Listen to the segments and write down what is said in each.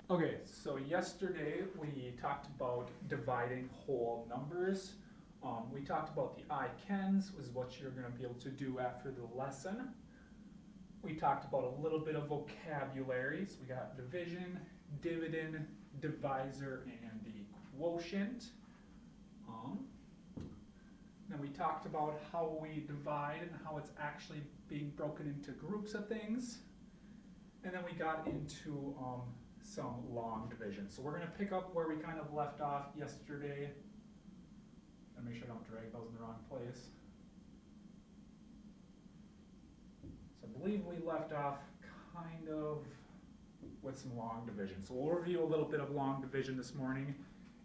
Okay, so yesterday we talked about dividing whole numbers. We talked about the I cans, was what you're going to be able to do after the lesson. We talked about a little bit of vocabulary. So we got division, dividend, divisor, and the quotient. Um, then we talked about how we divide and how it's actually being broken into groups of things. And then we got into some long division. So we're going to pick up where we kind of left off yesterday. And make sure I don't drag those in the wrong place. So I believe we left off kind of with some long division. So we'll review a little bit of long division this morning,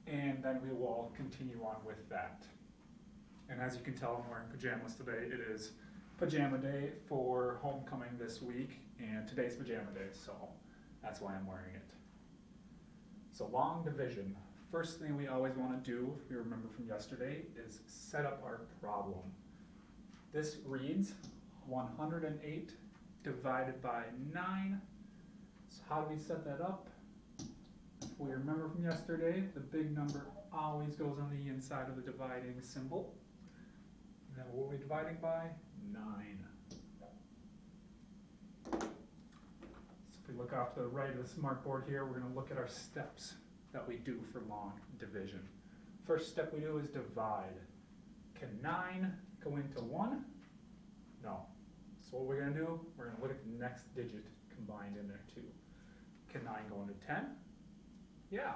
and then we will continue on with that. And as you can tell, I'm wearing pajamas today. It is pajama day for homecoming this week, and today's pajama day, so that's why I'm wearing it. So long division. First thing we always want to do, if you remember from yesterday, is set up our problem. This reads 108 divided by 9. So how do we set that up? If we remember from yesterday, the big number always goes on the inside of the dividing symbol. And then what are we dividing by? 9. So if we look off to the right of the smart board here, we're going to look at our steps that we do for long division. First step we do is divide. Can 9 go into 1? No. So what we're going to do, we're going to look at the next digit combined in there too. Can 9 go into 10? Yeah.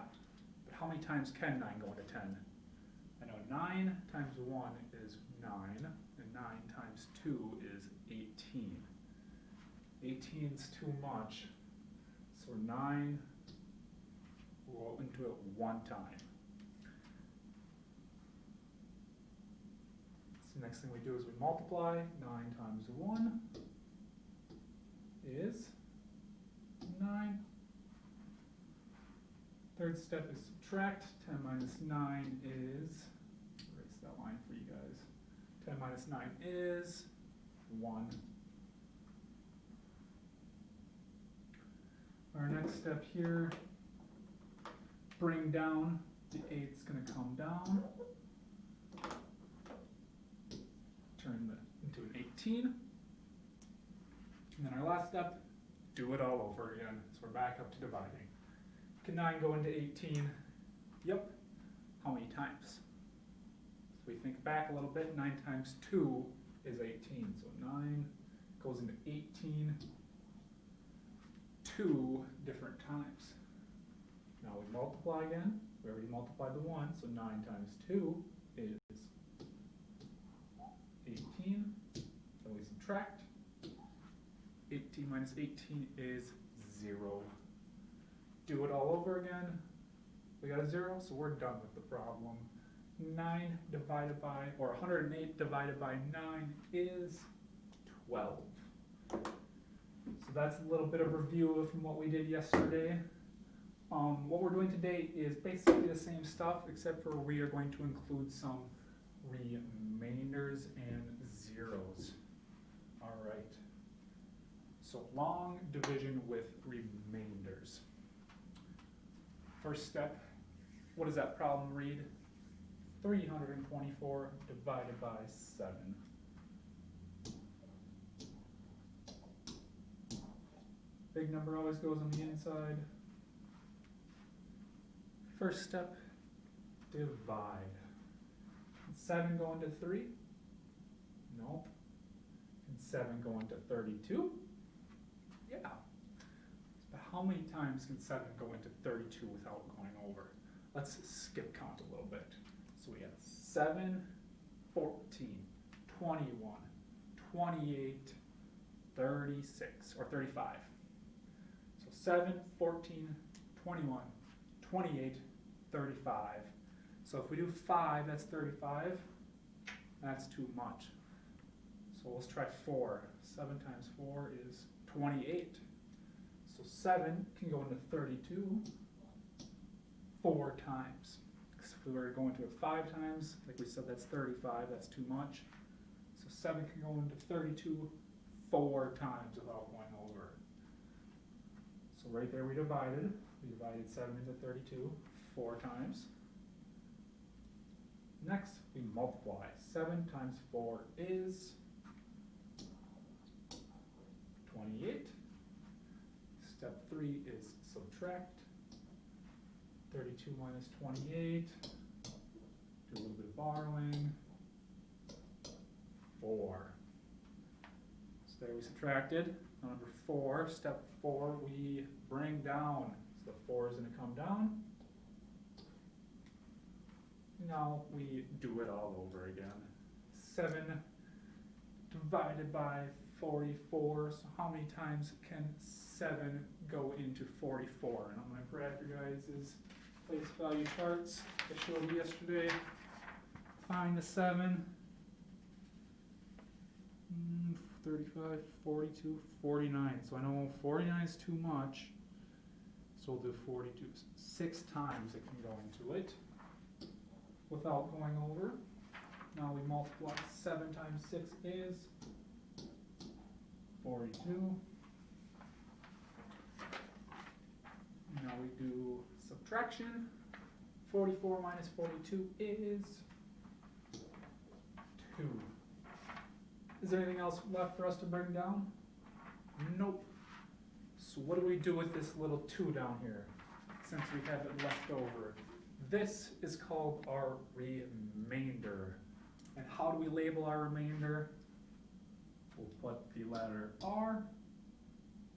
But how many times can 9 go into 10? I know 9 times 1 is 9, and 9 times 2 is 18. 18 is too much, so 9 will go into it one time. So the next thing we do is we multiply. 9 times 1 is 9. Third step is subtract. 10 minus 9 is, erase that line for you guys. 10 minus 9 is 1. Our next step here, bring down. The 8's going to come down. Turn into an 18. And then our last step, do it all over again. So we're back up to dividing. Can 9 go into 18? Yep. How many times? So we think back a little bit. 9 times 2 is 18. So 9 goes into 18 2 different times. Now we multiply again. We already multiplied the 1, so 9 times 2 is 18. Then we subtract. 18 minus 18 is 0. Do it all over again. We got a 0, so we're done with the problem. 9 divided by, or 108 divided by 9 is 12. So that's a little bit of review from what we did yesterday. What we're doing today is basically the same stuff, except for we are going to include some remainders and zeros. All right. So long division with remainders. First step, what does that problem read? 324 divided by 7. Big number always goes on the inside. First step, divide. Can 7 go into 3? Nope. Can 7 go into 32? Yeah. But how many times can 7 go into 32 without going over? Let's skip count a little bit. So we have 7, 14, 21, 28, 36, or 35. So 7, 14, 21, 28, 35. So if we do 5, that's 35. That's too much. So let's try 4. 7 times 4 is 28. So 7 can go into 32 4 times. If we were to go into it 5 times, like we said, that's 35. That's too much. So 7 can go into 32 4 times without going over. So right there we divided. We divided 7 into 32 4 times. Next, we multiply. 7 times 4 is 28. Step 3 is subtract. 32 minus 28. Do a little bit of borrowing. 4. So there we subtracted. Number 4, step 4, we bring down. So the 4 is going to come down. Now we do it all over again. 7 divided by 44. So how many times can 7 go into 44? And I'm going to grab your guys' place value charts I showed you yesterday. Find the 7. 35, 42, 49. So I know 49 is too much. So we'll do 42. 6 times it can go into it without going over. Now we multiply. 7 times 6 is 42. Now we do subtraction. 44 minus 42 is 2. Is there anything else left for us to bring down? Nope. So what do we do with this little 2 down here, since we have it left over? This is called our remainder. And how do we label our remainder? We'll put the letter R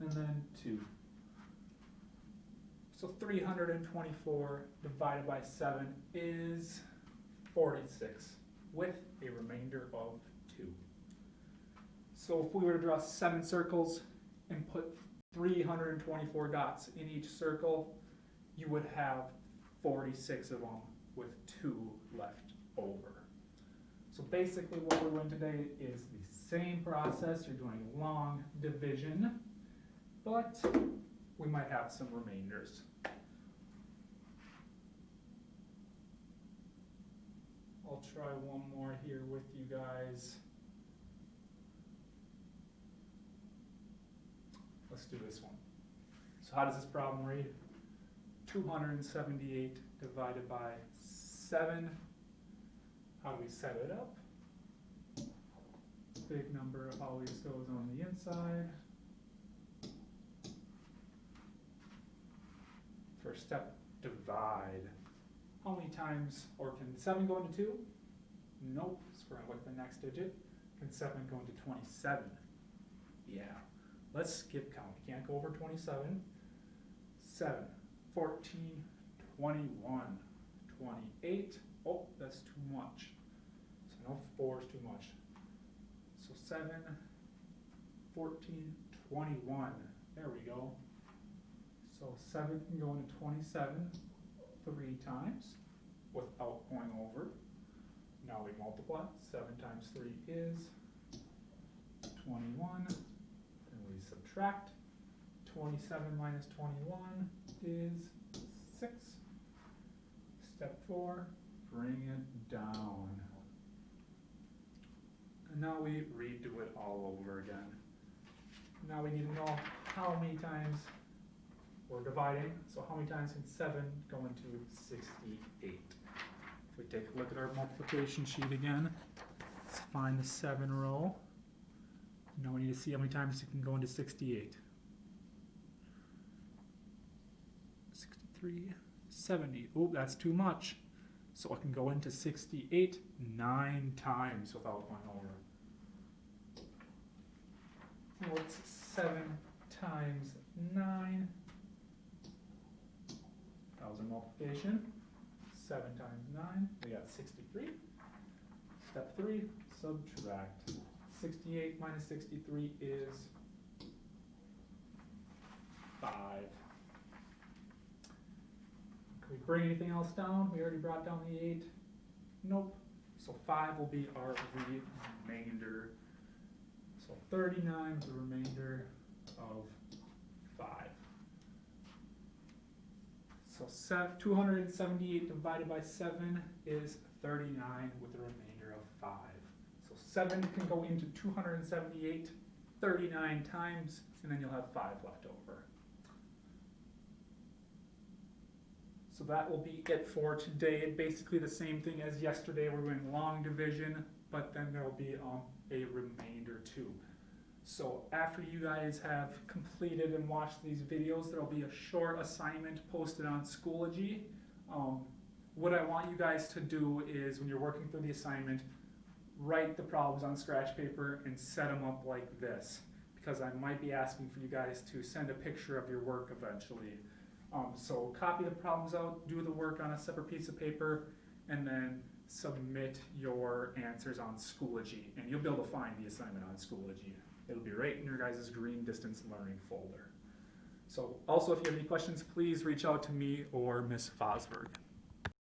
and then 2. So 324 divided by 7 is 46, with a remainder of 2. So if we were to draw 7 circles and put 324 dots in each circle, you would have 46 of them with 2 left over. So basically what we're doing today is the same process. You're doing long division, but we might have some remainders. I'll try one more here with you guys. Let's do this one. So how does this problem read? 278 divided by 7. How do we set it up? Big number always goes on the inside. First step, divide. How many times, or can 7 go into 2? Nope, so we're going to look at the next digit. Can 7 go into 27? Yeah. Let's skip count. You can't go over 27. 7, 14, 21, 28. Oh, that's too much. So no 4 is too much. So 7, 14, 21. There we go. So 7 can go into 27 3 times without going over. Now we multiply. 7 times 3 is 21. Then we subtract. 27 minus 21 is 6. Step 4, bring it down. And now we redo it all over again. Now we need to know how many times we're dividing. So how many times can 7 go into 68? If we take a look at our multiplication sheet again, let's find the 7 row. Now we need to see how many times it can go into 68. 63, 70. Oh, that's too much. So it can go into 68 9 times without going over. What's 7 times 9? That was a multiplication. 7 times 9, we got 63. Step 3, subtract. 68 minus 63 is 5. Can we bring anything else down? We already brought down the 8. Nope. So 5 will be our remainder. So 39 is the remainder of 5. So 278 divided by 7 is 39 with the remainder of 5. So 7 can go into 278 39 times, and then you'll have 5 left over. So that will be it for today. Basically the same thing as yesterday. We're doing long division, but then there'll be a remainder too. So after you guys have completed and watched these videos, there'll be a short assignment posted on Schoology. What I want you guys to do is when you're working through the assignment, write the problems on scratch paper and set them up like this, because I might be asking for you guys to send a picture of your work eventually. So copy the problems out, do the work on a separate piece of paper, and then submit your answers on Schoology. And you'll be able to find the assignment on Schoology. It'll be right in your guys' green distance learning folder. So also if you have any questions, please reach out to me or Ms. Fosberg.